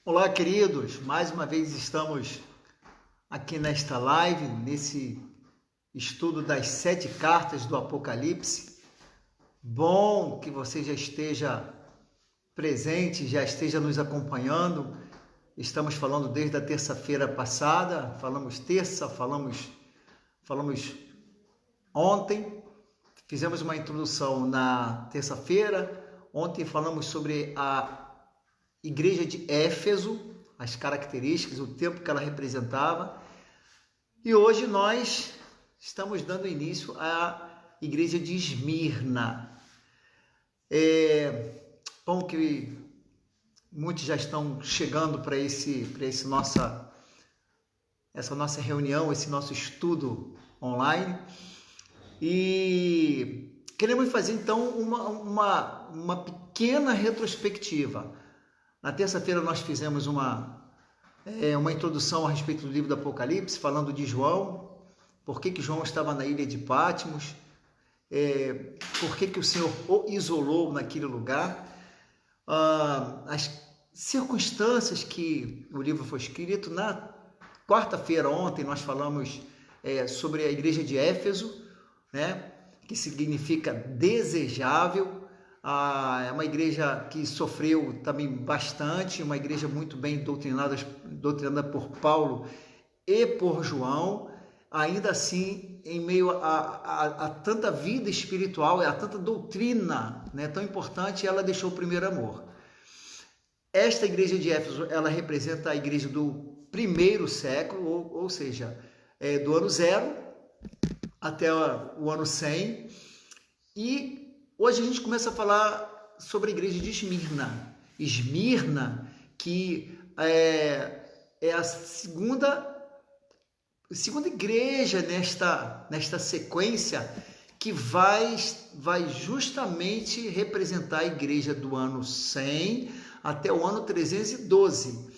Olá, queridos. Mais uma vez estamos aqui nesta live, nesse estudo das 7 cartas do Apocalipse. Bom que você já esteja presente, já esteja nos acompanhando. Estamos falando desde a terça-feira passada, falamos ontem, fizemos uma introdução na terça-feira. Ontem falamos sobre a igreja de Éfeso, as características, o tempo que ela representava. E hoje nós estamos dando início à igreja de Esmirna. Bom que muitos já estão chegando para essa nossa reunião, esse nosso estudo online. E queremos fazer então uma pequena retrospectiva. Na terça-feira nós fizemos uma introdução a respeito do livro do Apocalipse, falando de João, por que João estava na ilha de Patmos, por que o Senhor o isolou naquele lugar, as circunstâncias que o livro foi escrito. Na quarta-feira, ontem, nós falamos sobre a igreja de Éfeso, né, que significa desejável. É uma igreja que sofreu também bastante, uma igreja muito bem doutrinada por Paulo e por João. Ainda assim, em meio a tanta vida espiritual, a tanta doutrina, né, tão importante, ela deixou o primeiro amor. Esta igreja de Éfeso, ela representa a igreja do primeiro século, ou seja, do ano 0 até o ano 100. E hoje a gente começa a falar sobre a igreja de Esmirna. Esmirna, que é a segunda igreja nesta sequência, que vai justamente representar a igreja do ano 100 até o ano 312.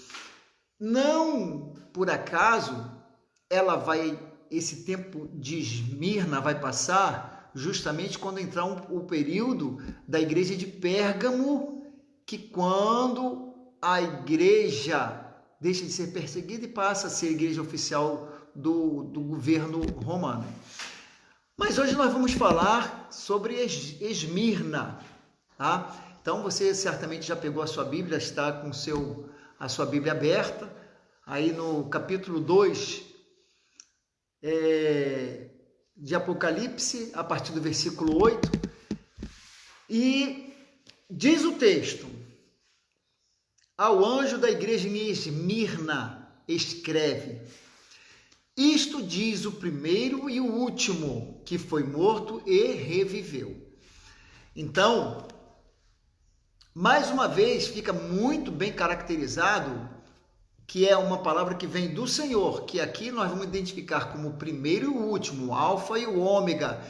Não por acaso esse tempo de Esmirna vai passar justamente quando entrar o período da igreja de Pérgamo, que quando a igreja deixa de ser perseguida e passa a ser a igreja oficial do governo romano. Mas hoje nós vamos falar sobre Esmirna, tá? Então você certamente já pegou a sua Bíblia, está com a sua Bíblia aberta, aí no capítulo 2, de Apocalipse, a partir do versículo 8, e diz o texto: ao anjo da igreja em Esmirna escreve: isto diz o primeiro e o último, que foi morto e reviveu. Então, mais uma vez, fica muito bem caracterizado que é uma palavra que vem do Senhor, que aqui nós vamos identificar como o primeiro e o último, o alfa e o ômega,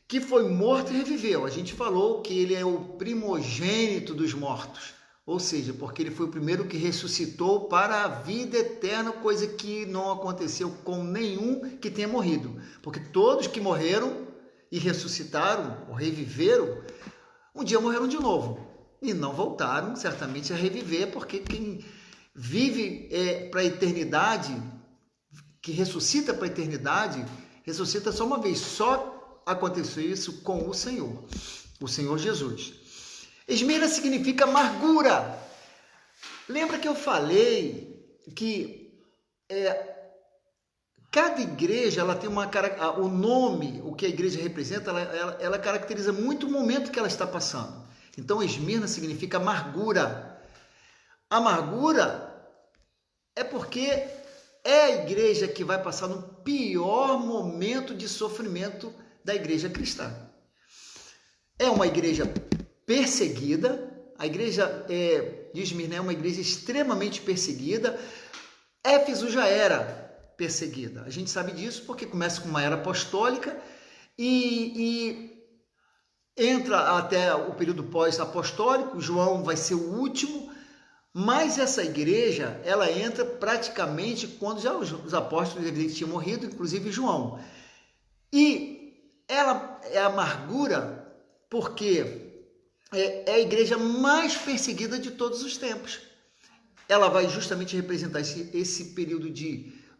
que foi morto e reviveu. A gente falou que ele é o primogênito dos mortos, ou seja, porque ele foi o primeiro que ressuscitou para a vida eterna, coisa que não aconteceu com nenhum que tenha morrido, porque todos que morreram e ressuscitaram ou reviveram, um dia morreram de novo e não voltaram certamente a reviver, porque quem vive para a eternidade, que ressuscita para a eternidade, ressuscita só uma vez. Só aconteceu isso com o Senhor Jesus. Esmirna significa amargura. Lembra que eu falei que cada igreja ela tem o nome, o que a igreja representa, ela caracteriza muito o momento que ela está passando. Então, Esmirna significa amargura. Amargura é porque é a igreja que vai passar no pior momento de sofrimento da igreja cristã. É uma igreja perseguida, a igreja de Esmirna é uma igreja extremamente perseguida. Éfeso já era perseguida, a gente sabe disso porque começa com uma era apostólica e entra até o período pós-apostólico. João vai ser o último, mas essa igreja, ela entra praticamente quando já os apóstolos evidentes tinham morrido, inclusive João. E ela é amargura porque é a igreja mais perseguida de todos os tempos. ela vai justamente representar esse período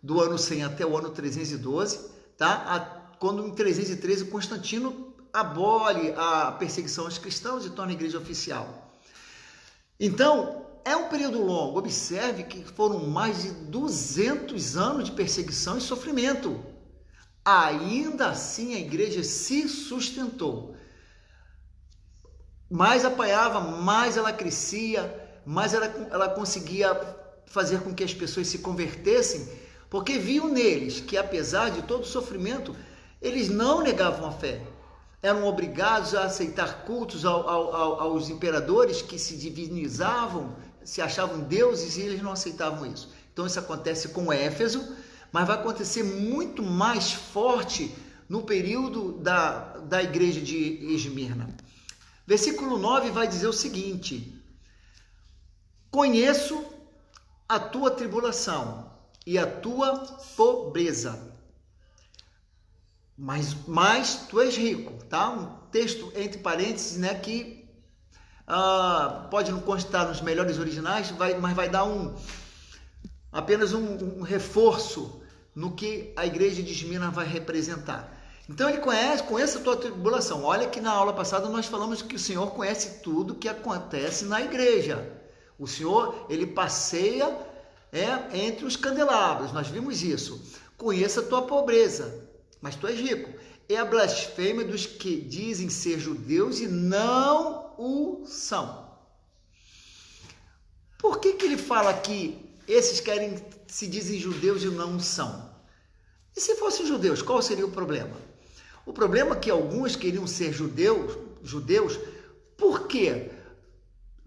do ano 100 até o ano 312, tá? Quando em 313 Constantino abole a perseguição aos cristãos e torna a igreja oficial. Então, é um período longo. Observe que foram mais de 200 anos de perseguição e sofrimento. Ainda assim, a igreja se sustentou. Mais apanhava, mais ela crescia, mais ela conseguia fazer com que as pessoas se convertessem, porque viam neles que, apesar de todo o sofrimento, eles não negavam a fé. Eram obrigados a aceitar cultos aos imperadores que se divinizavam, se achavam deuses, e eles não aceitavam isso. Então isso acontece com Éfeso, mas vai acontecer muito mais forte no período da igreja de Esmirna. Versículo 9 vai dizer o seguinte: conheço a tua tribulação e a tua pobreza, mas tu és rico, tá? Um texto entre parênteses, né, que pode não constar nos melhores originais, mas vai dar apenas um reforço no que a igreja de Esmirna vai representar. Então ele conhece a tua tribulação. Olha que na aula passada nós falamos que o Senhor conhece tudo que acontece na igreja. O Senhor, ele passeia entre os candelabros, nós vimos isso. Conheça a tua pobreza, mas tu és rico. É a blasfêmia dos que dizem ser judeus e não o são. Por que ele fala que esses se dizem judeus e não o são? E se fossem judeus, qual seria o problema? O problema é que alguns queriam ser judeus, por quê?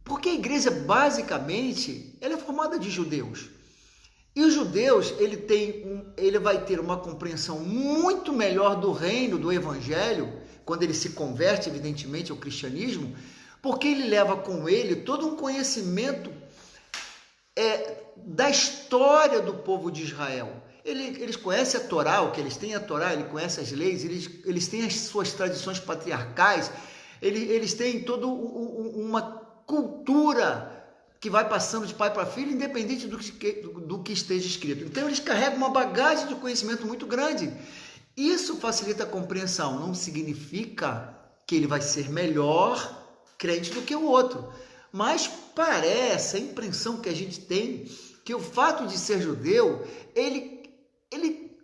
Porque a igreja, basicamente, ela é formada de judeus. E os judeus, ele vai ter uma compreensão muito melhor do reino, do evangelho, quando ele se converte, evidentemente, ao cristianismo, porque ele leva com ele todo um conhecimento da história do povo de Israel. Eles conhecem a Torá, o que eles têm a Torá, ele conhece as leis, eles têm as suas tradições patriarcais, eles têm toda uma cultura que vai passando de pai para filho, independente do que esteja escrito. Então, eles carregam uma bagagem de conhecimento muito grande. Isso facilita a compreensão, não significa que ele vai ser melhor crente do que o outro, mas parece, a impressão que a gente tem, que o fato de ser judeu, ele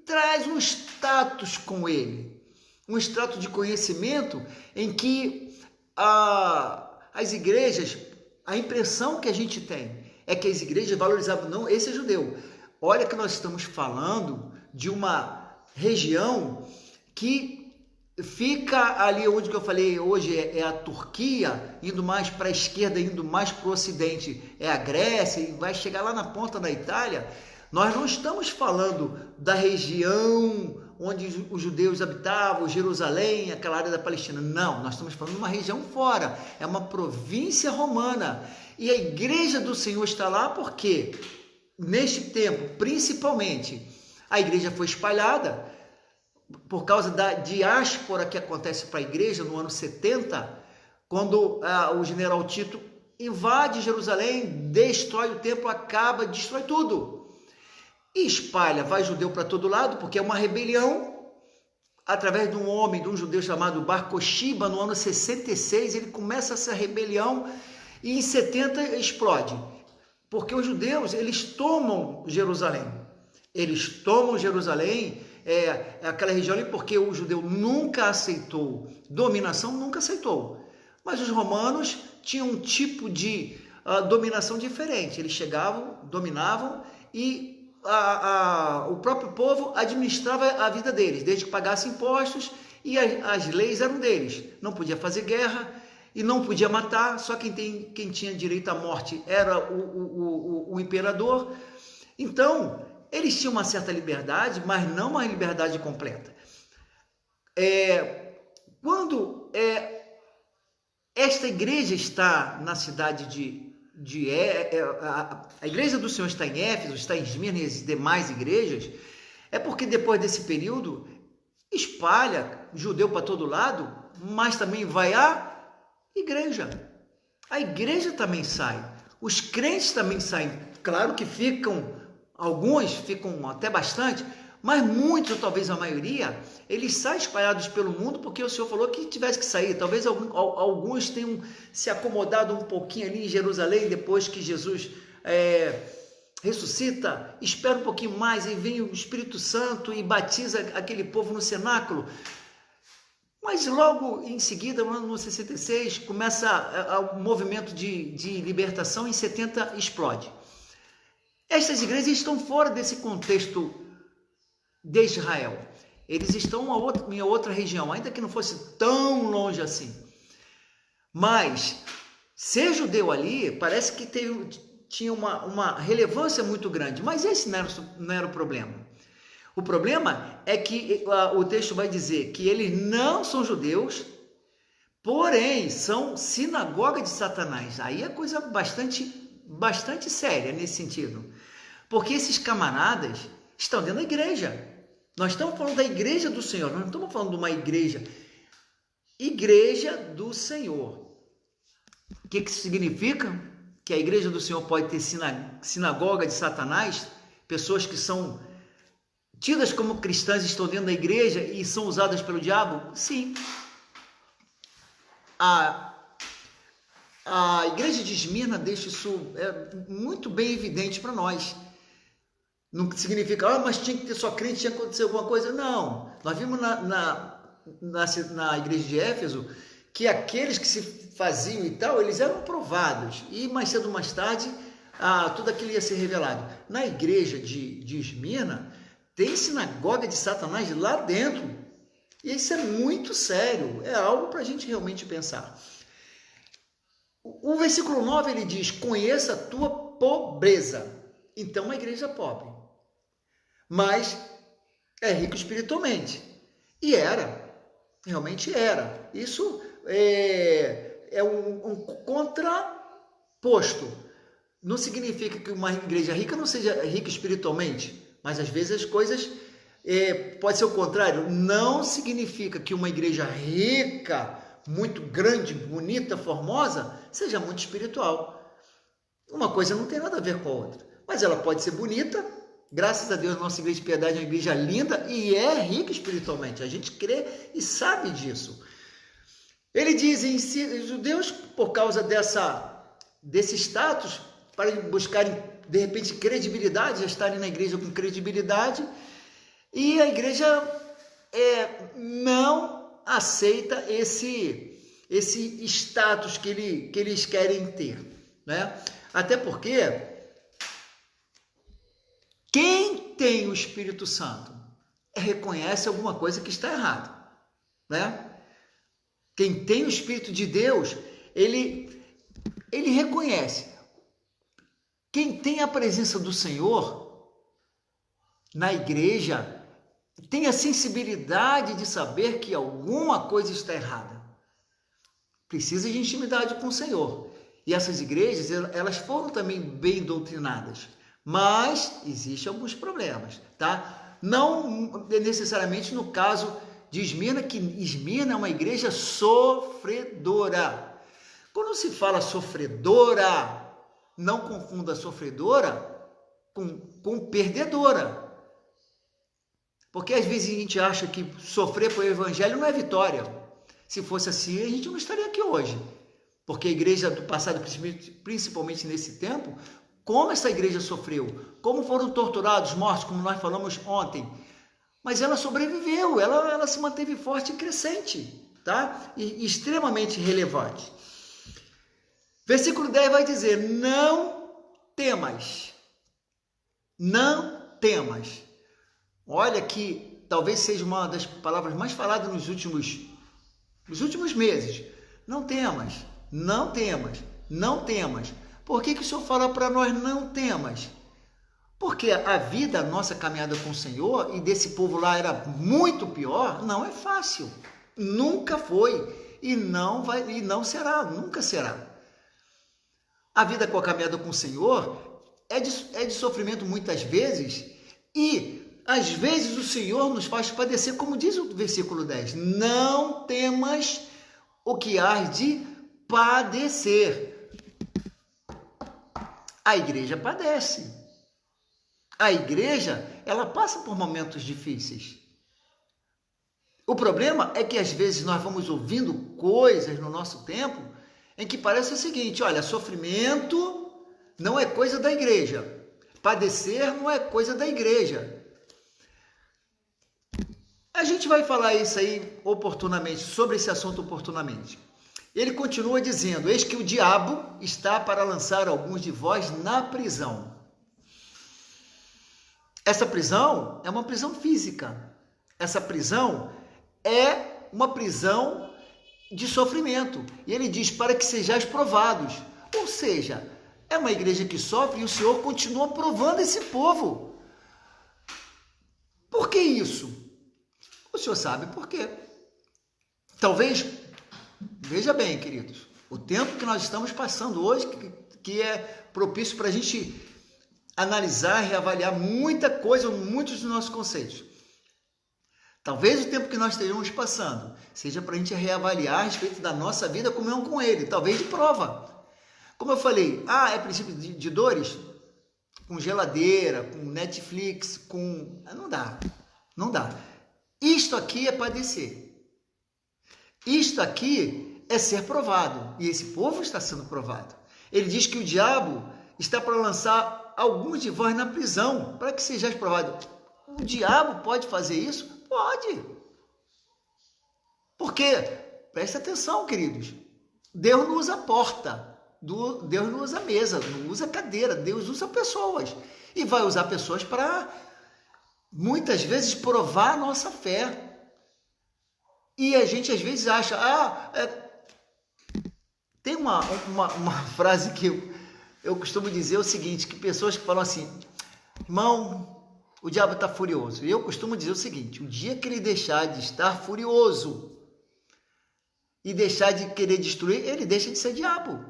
traz um status com ele, um status de conhecimento em que as igrejas, a impressão que a gente tem é que as igrejas valorizavam, não, esse é judeu. Olha que nós estamos falando de uma região que fica ali onde que eu falei hoje é a Turquia, indo mais para a esquerda, indo mais para o ocidente, é a Grécia, e vai chegar lá na ponta da Itália. Nós não estamos falando da região onde os judeus habitavam, Jerusalém, aquela área da Palestina. Não, nós estamos falando de uma região fora, é uma província romana. E a igreja do Senhor está lá porque, neste tempo, principalmente, a igreja foi espalhada por causa da diáspora que acontece para a igreja no ano 70, quando o general Tito invade Jerusalém, destrói o templo, destrói tudo. E espalha, vai judeu para todo lado, porque é uma rebelião, através de um homem, de um judeu chamado Bar Kokhba, no ano 66, ele começa essa rebelião e em 70 explode. Porque os judeus, eles tomam Jerusalém. Eles tomam Jerusalém, aquela região ali, porque o judeu nunca aceitou dominação, nunca aceitou. Mas os romanos tinham um tipo de dominação diferente. Eles chegavam, dominavam e o próprio povo administrava a vida deles, desde que pagasse impostos, e as leis eram deles. Não podia fazer guerra e não podia matar, só quem tinha direito à morte era o imperador. Então, eles tinham uma certa liberdade, mas não uma liberdade completa. Quando esta igreja está na cidade a igreja do Senhor está em Éfeso, está em Esmirna e as demais igrejas, é porque depois desse período espalha judeu para todo lado, mas também vai a igreja. A igreja também sai. Os crentes também saem. Claro que alguns ficam até bastante, mas muitos, ou talvez a maioria, eles saem espalhados pelo mundo porque o Senhor falou que tivesse que sair. Talvez alguns tenham se acomodado um pouquinho ali em Jerusalém, depois que Jesus ressuscita, espera um pouquinho mais e vem o Espírito Santo e batiza aquele povo no cenáculo. Mas logo em seguida, no ano 66, começa o movimento de libertação, em 70 explode. Estas igrejas estão fora desse contexto de Israel. Eles estão em outra região, ainda que não fosse tão longe assim. Mas ser judeu ali parece que tinha uma relevância muito grande, mas esse não era o problema. O problema é que o texto vai dizer que eles não são judeus, porém são sinagoga de Satanás. Aí é coisa bastante séria nesse sentido, porque esses camaradas estão dentro da igreja. Nós estamos falando da igreja do Senhor, nós não estamos falando de uma igreja do Senhor. O que isso significa? Que a igreja do Senhor pode ter sinagoga de Satanás, pessoas que são tidas como cristãs estão dentro da igreja e são usadas pelo diabo? Sim. A igreja de Esmirna deixa isso muito bem evidente para nós. Não significa, mas tinha que ter só crente, tinha que acontecer alguma coisa. Não. Nós vimos na igreja de Éfeso que aqueles que se faziam e tal, eles eram provados. E mais cedo ou mais tarde, tudo aquilo ia ser revelado. Na igreja de Esmirna, tem sinagoga de Satanás lá dentro. E isso é muito sério. É algo para a gente realmente pensar. O versículo 9, ele diz, conheça a tua pobreza. Então, uma igreja pobre. Mas é rico espiritualmente. E realmente era. Isso é um contraposto. Não significa que uma igreja rica não seja rica espiritualmente, mas às vezes as coisas pode ser o contrário. Não significa que uma igreja rica, muito grande, bonita, formosa, seja muito espiritual. Uma coisa não tem nada a ver com a outra, mas ela pode ser bonita. Graças a Deus, a nossa igreja de piedade é uma igreja linda e é rica espiritualmente. A gente crê e sabe disso. Ele diz em si, judeus, por causa desse status, para buscarem, de repente, credibilidade, já estarem na igreja com credibilidade, e a igreja não aceita esse status que eles querem ter, né? Até porque quem tem o Espírito Santo reconhece alguma coisa que está errada, né? Quem tem o Espírito de Deus, ele reconhece. Quem tem a presença do Senhor na igreja tem a sensibilidade de saber que alguma coisa está errada. Precisa de intimidade com o Senhor. E essas igrejas, elas foram também bem doutrinadas. Mas existem alguns problemas, tá? Não necessariamente no caso de Esmirna, que Esmirna é uma igreja sofredora. Quando se fala sofredora, não confunda sofredora com perdedora. Porque às vezes a gente acha que sofrer por evangelho não é vitória. Se fosse assim, a gente não estaria aqui hoje. Porque a igreja do passado, principalmente nesse tempo, como essa igreja sofreu, como foram torturados, mortos, como nós falamos ontem. Mas ela sobreviveu, ela se manteve forte e crescente, tá? E extremamente relevante. Versículo 10 vai dizer, não temas. Não temas. Olha que talvez seja uma das palavras mais faladas nos últimos meses. Não temas, não temas, não temas. Por que o Senhor fala para nós não temas? Porque a vida, a nossa caminhada com o Senhor, e desse povo lá era muito pior, não é fácil. Nunca foi. E não vai, e não será, nunca será. A vida com a caminhada com o Senhor é de sofrimento muitas vezes, e às vezes o Senhor nos faz padecer, como diz o versículo 10, não temas o que hás de padecer. A igreja padece. A igreja, ela passa por momentos difíceis. O problema é que às vezes nós vamos ouvindo coisas no nosso tempo em que parece o seguinte, olha, sofrimento não é coisa da igreja. Padecer não é coisa da igreja. A gente vai falar isso aí oportunamente, sobre esse assunto oportunamente. Ele continua dizendo, eis que o diabo está para lançar alguns de vós na prisão. Essa prisão é uma prisão física. Essa prisão é uma prisão de sofrimento. E ele diz, para que sejais provados. Ou seja, é uma igreja que sofre e o Senhor continua provando esse povo. Por que isso? O Senhor sabe por quê. Talvez, veja bem, queridos, o tempo que nós estamos passando hoje, que é propício para a gente analisar, reavaliar muita coisa, muitos dos nossos conceitos. Talvez o tempo que nós estejamos passando seja para a gente reavaliar a respeito da nossa vida comunhão com Ele, talvez de prova. Como eu falei, é princípio de dores? Com geladeira, com Netflix, com... Não dá. Isto aqui é padecer. Isto aqui é ser provado. E esse povo está sendo provado. Ele diz que o diabo está para lançar alguns de vós na prisão, para que sejais provados. O diabo pode fazer isso? Pode. Por quê? Presta atenção, queridos. Deus não usa porta, Deus não usa mesa, não usa cadeira, Deus usa pessoas. E vai usar pessoas para, muitas vezes, provar a nossa fé. E a gente, às vezes, acha... Tem uma frase que eu costumo dizer o seguinte, que pessoas que falam assim, irmão, o diabo está furioso. E eu costumo dizer o seguinte, o dia que ele deixar de estar furioso e deixar de querer destruir, ele deixa de ser diabo.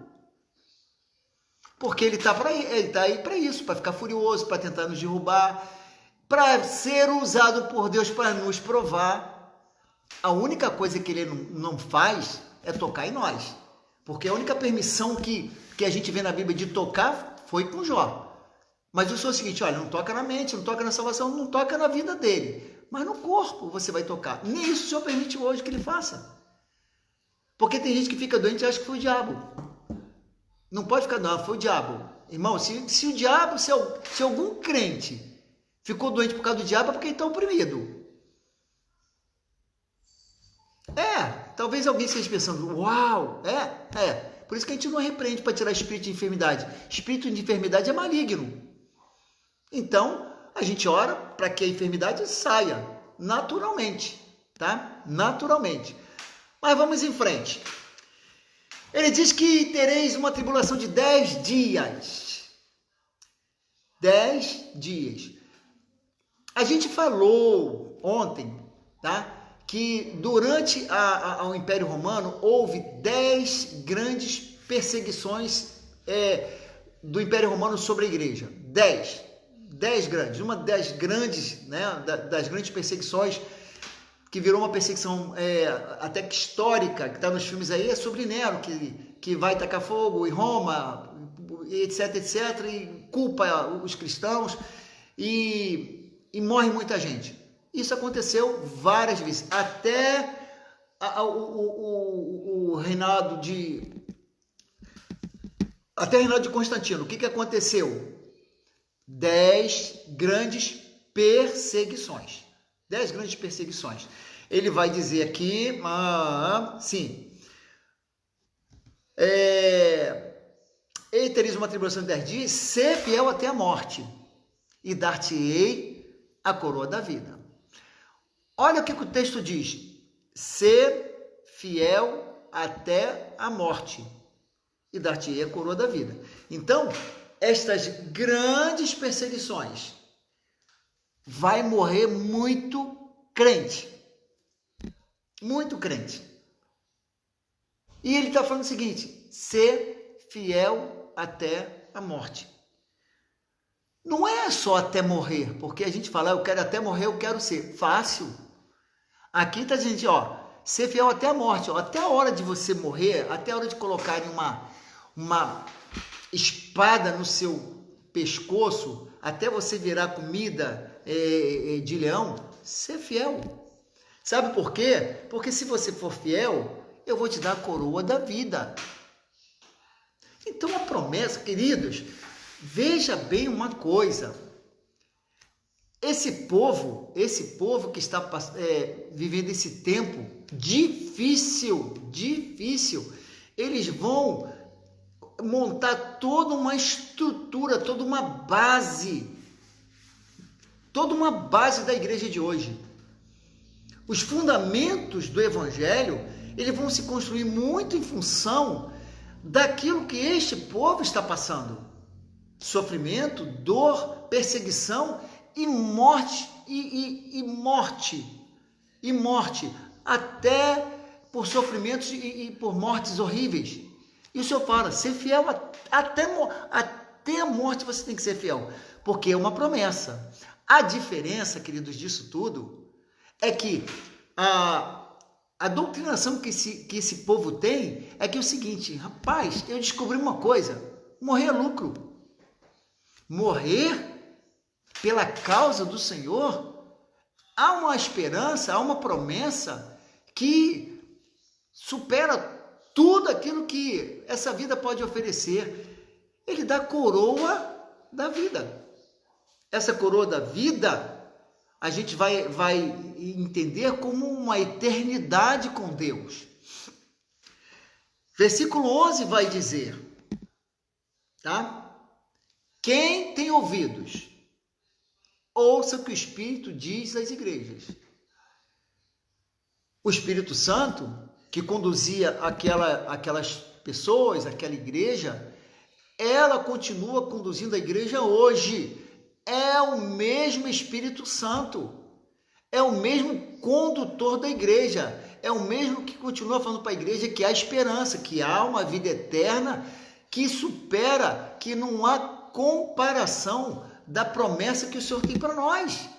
Porque ele está aí para isso, para ficar furioso, para tentar nos derrubar, para ser usado por Deus para nos provar. A única coisa que ele não faz é tocar em nós. Porque a única permissão que a gente vê na Bíblia de tocar foi com Jó. Mas eu sou o seguinte, olha, não toca na mente, não toca na salvação, não toca na vida dele. Mas no corpo você vai tocar. Nem isso o Senhor permite hoje que ele faça. Porque tem gente que fica doente e acha que foi o diabo. Não pode ficar, não, foi o diabo. Irmão, se o diabo, se algum crente ficou doente por causa do diabo, é porque ele está oprimido. Talvez alguém esteja pensando, uau, Por isso que a gente não repreende para tirar espírito de enfermidade. Espírito de enfermidade é maligno. Então, a gente ora para que a enfermidade saia naturalmente, tá? Naturalmente. Mas vamos em frente. Ele diz que tereis uma tribulação de 10 dias. 10 dias. A gente falou ontem, tá? Que durante o Império Romano houve 10 grandes perseguições do Império Romano sobre a igreja. 10 grandes. Uma das grandes, né, das grandes perseguições, que virou uma perseguição até que histórica, que está nos filmes aí, é sobre Nero, que vai tacar fogo em Roma, etc, e culpa os cristãos, e morre muita gente. Isso aconteceu várias vezes, até o reinado de Constantino. O que aconteceu? 10 grandes perseguições. 10 grandes perseguições. Ele vai dizer aqui, sim, tereis uma tribulação de 10 dias, ser fiel até a morte, e dar-te-ei a coroa da vida. Olha o que o texto diz, ser fiel até a morte, e dar-te-ei a coroa da vida. Então, estas grandes perseguições, vai morrer muito crente. Muito crente. E ele está falando o seguinte, ser fiel até a morte. Não é só até morrer, porque a gente fala, eu quero até morrer, eu quero ser. Fácil. Aqui está dizendo, ser fiel até a morte, até a hora de você morrer, até a hora de colocarem espada no seu pescoço até você virar comida de leão, ser fiel. Sabe por quê? Porque se você for fiel, eu vou te dar a coroa da vida. Então a promessa, queridos, veja bem uma coisa. Esse povo que está vivendo esse tempo difícil, eles vão montar toda uma estrutura, toda uma base da igreja de hoje. Os fundamentos do evangelho, eles vão se construir muito em função daquilo que este povo está passando. Sofrimento, dor, perseguição e morte, e morte, até por sofrimentos e por mortes horríveis. E o Senhor fala, ser fiel até a morte você tem que ser fiel, porque é uma promessa. A diferença, queridos, disso tudo, é que a doutrinação que esse povo tem é que é o seguinte, rapaz, eu descobri uma coisa, morrer é lucro. Morrer pela causa do Senhor, há uma esperança, há uma promessa que supera tudo aquilo que essa vida pode oferecer. Ele dá a coroa da vida. Essa coroa da vida, a gente vai entender como uma eternidade com Deus. Versículo 11 vai dizer, tá? Quem tem ouvidos, ouça o que o Espírito diz às igrejas. O Espírito Santo, que conduzia aquelas pessoas, aquela igreja, ela continua conduzindo a igreja hoje. É o mesmo Espírito Santo, é o mesmo condutor da igreja, é o mesmo que continua falando para a igreja que há esperança, que há uma vida eterna que supera, que não há comparação da promessa que o Senhor tem para nós.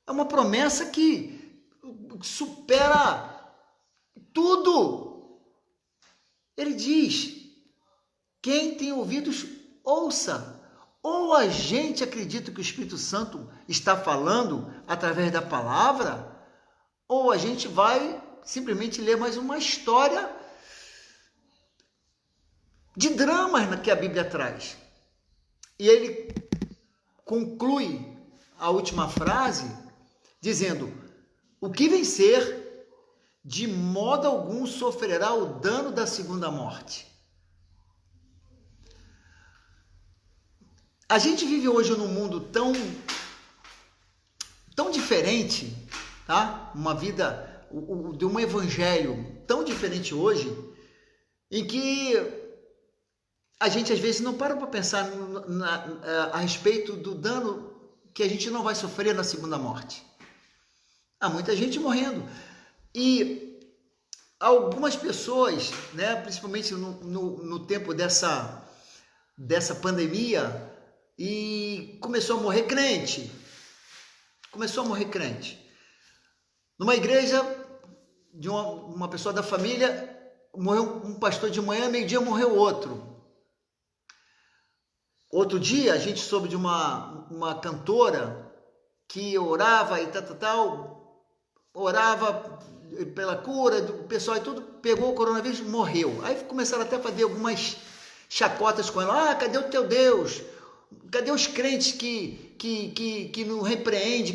É uma promessa que supera tudo. Ele diz, quem tem ouvidos, ouça. Ou a gente acredita que o Espírito Santo está falando através da palavra, ou a gente vai simplesmente ler mais uma história de dramas que a Bíblia traz. E ele conclui a última frase dizendo, o que vencer, de modo algum sofrerá o dano da segunda morte. A gente vive hoje num mundo tão diferente, tá? Uma vida, de um evangelho tão diferente hoje, em que a gente às vezes não para pensar a respeito do dano que a gente não vai sofrer na segunda morte. Há muita gente morrendo. E algumas pessoas, né, principalmente no tempo dessa pandemia, e começou a morrer crente. Numa igreja, de uma pessoa da família, morreu um pastor de manhã, meio-dia morreu outro. Outro dia, a gente soube de uma cantora que orava e orava pela cura do pessoal e tudo, pegou o coronavírus e morreu. Aí começaram até a fazer algumas chacotas com ela. Cadê o teu Deus? Cadê os crentes que não repreende,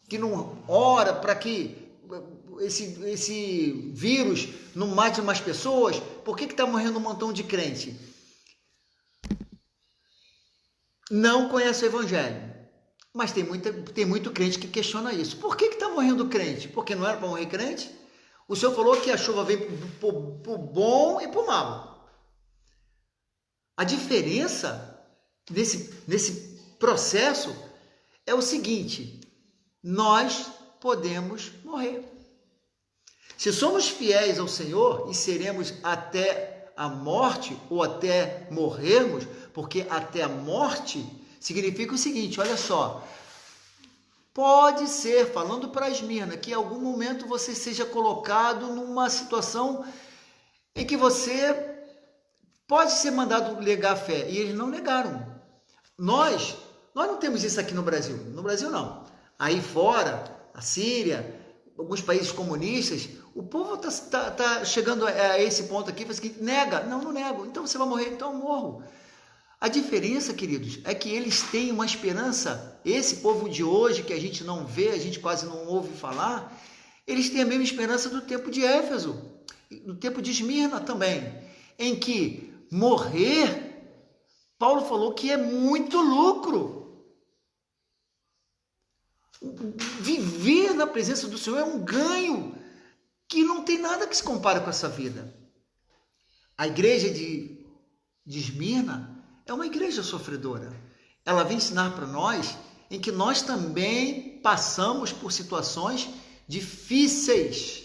que não ora para que esse vírus não mate mais pessoas? Por que está morrendo um montão de crente? Não conhece o evangelho. Mas tem muito crente que questiona isso. Por que está morrendo crente? Porque não era para morrer crente? O Senhor falou que a chuva vem para o bom e para o mal. A diferença nesse processo é o seguinte, nós podemos morrer. Se somos fiéis ao Senhor e seremos até a morte ou até morrermos, porque até a morte significa o seguinte, olha só, pode ser, falando para Esmirna, que em algum momento você seja colocado numa situação em que você pode ser mandado negar a fé, e eles não negaram. Nós não temos isso aqui no Brasil. No Brasil, não. Aí fora, a Síria, alguns países comunistas, o povo tá chegando a esse ponto aqui, faz que nega. Não nego. Então você vai morrer, então eu morro. A diferença, queridos, é que eles têm uma esperança. Esse povo de hoje, que a gente não vê, a gente quase não ouve falar, eles têm a mesma esperança do tempo de Éfeso, do tempo de Esmirna também, em que morrer, Paulo falou que é muito lucro. Viver na presença do Senhor é um ganho que não tem nada que se compare com essa vida. A igreja de Esmirna é uma igreja sofredora. Ela vem ensinar para nós em que nós também passamos por situações difíceis.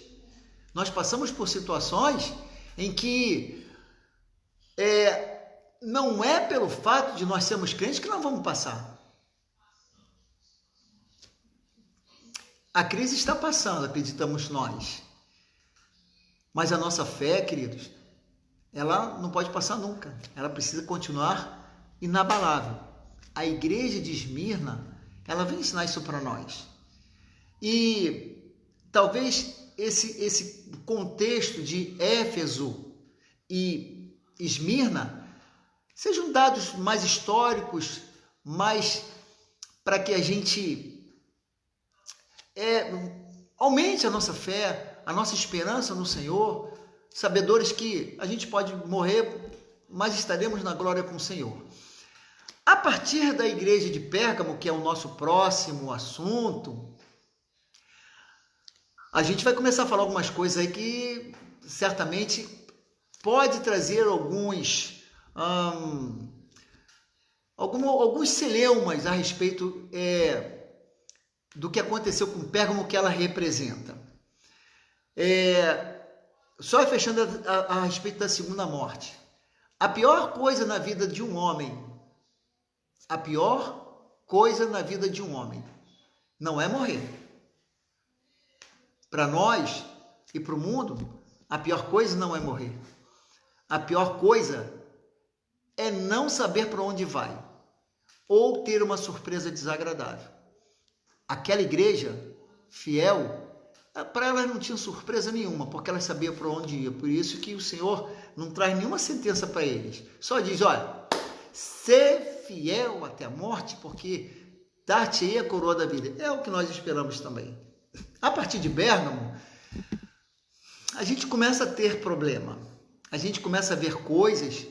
Nós passamos por situações em que não é pelo fato de nós sermos crentes que nós vamos passar. A crise está passando, acreditamos nós. Mas a nossa fé, queridos, ela não pode passar nunca. Ela precisa continuar inabalável. A igreja de Esmirna, ela vem ensinar isso para nós. E talvez esse contexto de Éfeso e Esmirna sejam dados mais históricos, mais para que a gente aumente a nossa fé, a nossa esperança no Senhor, sabedores que a gente pode morrer, mas estaremos na glória com o Senhor. A partir da igreja de Pérgamo, que é o nosso próximo assunto, a gente vai começar a falar algumas coisas aí que certamente pode trazer alguns celeumas a respeito do que aconteceu com Pérgamo, que ela representa. Só fechando a respeito da segunda morte. A pior coisa na vida de um homem, não é morrer. Para nós e para o mundo, a pior coisa não é morrer. A pior coisa é não saber para onde vai ou ter uma surpresa desagradável. Aquela igreja fiel, para elas não tinha surpresa nenhuma, porque elas sabiam para onde ia. Por isso que o Senhor não traz nenhuma sentença para eles. Só diz, olha, ser fiel até a morte, porque dar-te-ei a coroa da vida. É o que nós esperamos também. A partir de Pérgamo, a gente começa a ter problema. A gente começa a ver coisas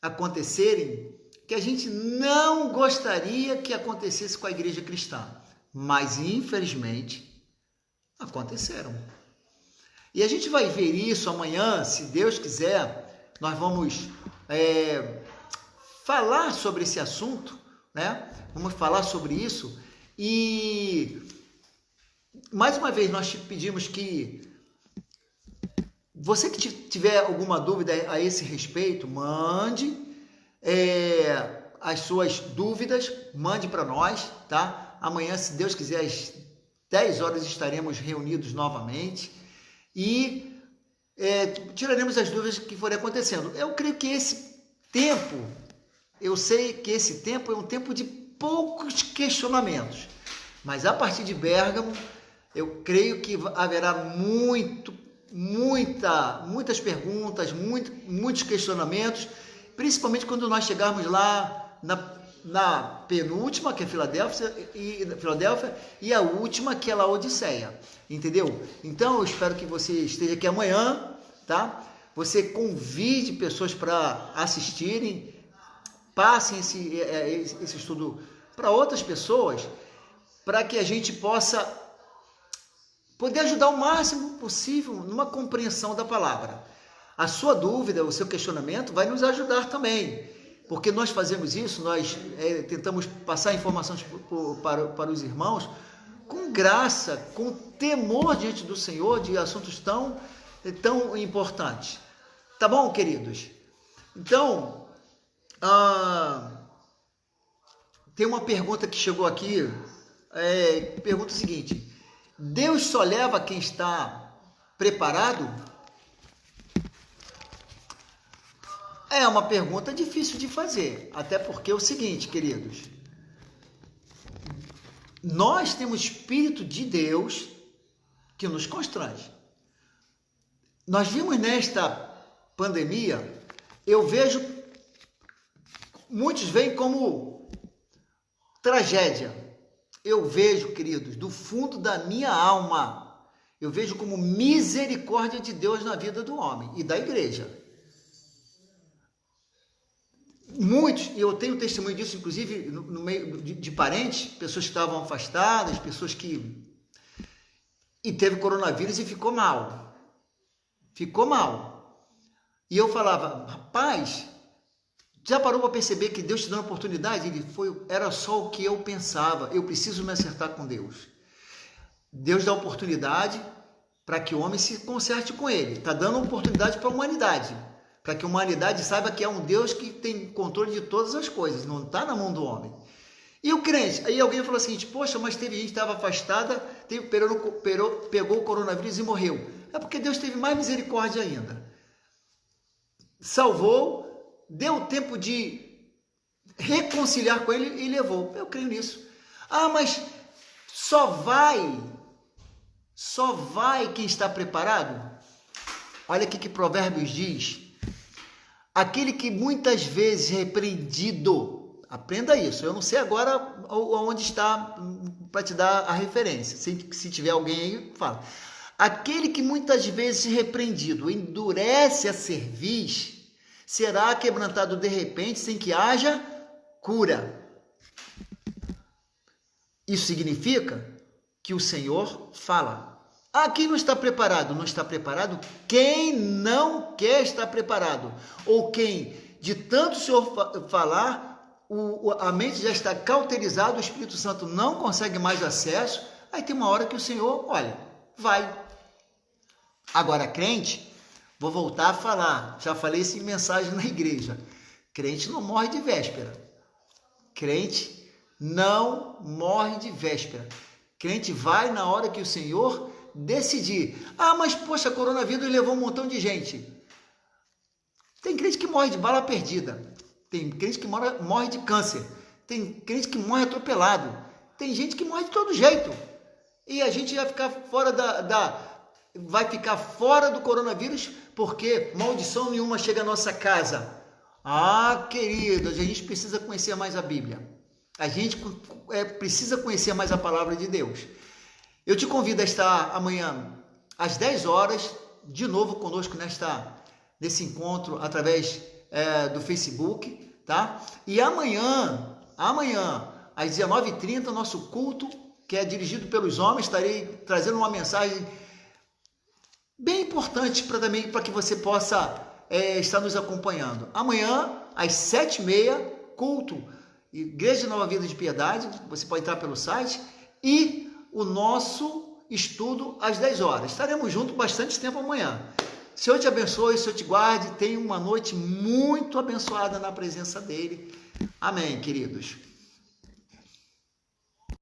acontecerem que a gente não gostaria que acontecesse com a igreja cristã. Mas, infelizmente, aconteceram. E a gente vai ver isso amanhã, se Deus quiser, nós vamos falar sobre esse assunto, né? Vamos falar sobre isso e, mais uma vez, nós te pedimos que você que tiver alguma dúvida a esse respeito, mande as suas dúvidas, mande para nós, tá? Amanhã, se Deus quiser, às 10 horas estaremos reunidos novamente e tiraremos as dúvidas que forem acontecendo. Eu creio que eu sei que esse tempo é um tempo de poucos questionamentos, mas a partir de Pérgamo, eu creio que haverá muitas perguntas, muitos questionamentos, principalmente quando nós chegarmos lá na penúltima, que é Filadélfia, e a última, que é Laodiceia, entendeu? Então, eu espero que você esteja aqui amanhã, tá? Você convide pessoas para assistirem, passem esse estudo para outras pessoas, para que a gente possa poder ajudar o máximo possível numa compreensão da palavra. A sua dúvida, o seu questionamento vai nos ajudar também, porque nós fazemos isso, nós tentamos passar informações para os irmãos com graça, com temor diante do Senhor, de assuntos tão importantes. Tá bom, queridos? Então, tem uma pergunta que chegou aqui, pergunta o seguinte: Deus só leva quem está preparado? É uma pergunta difícil de fazer, até porque é o seguinte, queridos, nós temos o Espírito de Deus que nos constrange. Nós vimos nesta pandemia, eu vejo, muitos veem como tragédia. Eu vejo, queridos, do fundo da minha alma, eu vejo como misericórdia de Deus na vida do homem e da igreja. Muitos, e eu tenho testemunho disso, inclusive no meio de parentes, pessoas que estavam afastadas, pessoas que... E teve coronavírus e ficou mal. Ficou mal. E eu falava, rapaz, já parou para perceber que Deus te dá uma oportunidade? Era só o que eu pensava, eu preciso me acertar com Deus. Deus dá oportunidade para que o homem se conserte com ele. Está dando oportunidade para a humanidade. Para que a humanidade saiba que é um Deus que tem controle de todas as coisas, não está na mão do homem. E o crente, aí alguém falou assim, poxa, mas teve gente que estava afastada, pegou o coronavírus e morreu. É porque Deus teve mais misericórdia ainda. Salvou, deu tempo de reconciliar com ele e levou. Eu creio nisso. Ah, mas só vai quem está preparado? Olha aqui que Provérbios diz. Aquele que muitas vezes repreendido, aprenda isso, eu não sei agora onde está para te dar a referência, se tiver alguém aí, fala. Aquele que muitas vezes repreendido endurece a cerviz, será quebrantado de repente sem que haja cura. Isso significa que o Senhor fala. Ah, quem não está preparado? Não está preparado quem não quer estar preparado. Ou quem, de tanto o Senhor falar, a mente já está cauterizada, o Espírito Santo não consegue mais acesso, aí tem uma hora que o Senhor, olha, vai. Agora, crente, vou voltar a falar, já falei isso em mensagem na igreja, crente não morre de véspera. Crente não morre de véspera. Crente vai na hora que o Senhor decidir. Ah, mas poxa, coronavírus levou um montão de gente. Tem crente que morre de bala perdida. Tem crente que morre de câncer. Tem crente que morre atropelado. Tem gente que morre de todo jeito. E a gente vai ficar fora vai ficar fora do coronavírus porque maldição nenhuma chega à nossa casa. Ah, queridos, a gente precisa conhecer mais a Bíblia. A gente precisa conhecer mais a palavra de Deus. Eu te convido a estar amanhã às 10 horas, de novo conosco nesse encontro através do Facebook, tá? E amanhã, às 19h30, nosso culto, que é dirigido pelos homens, estarei trazendo uma mensagem bem importante para que você possa estar nos acompanhando. Amanhã, às 7h30, culto, Igreja Nova Vida de Piedade, você pode entrar pelo site, e o nosso estudo às 10 horas. Estaremos juntos bastante tempo amanhã. Senhor te abençoe, Senhor te guarde, tenha uma noite muito abençoada na presença dele. Amém, queridos.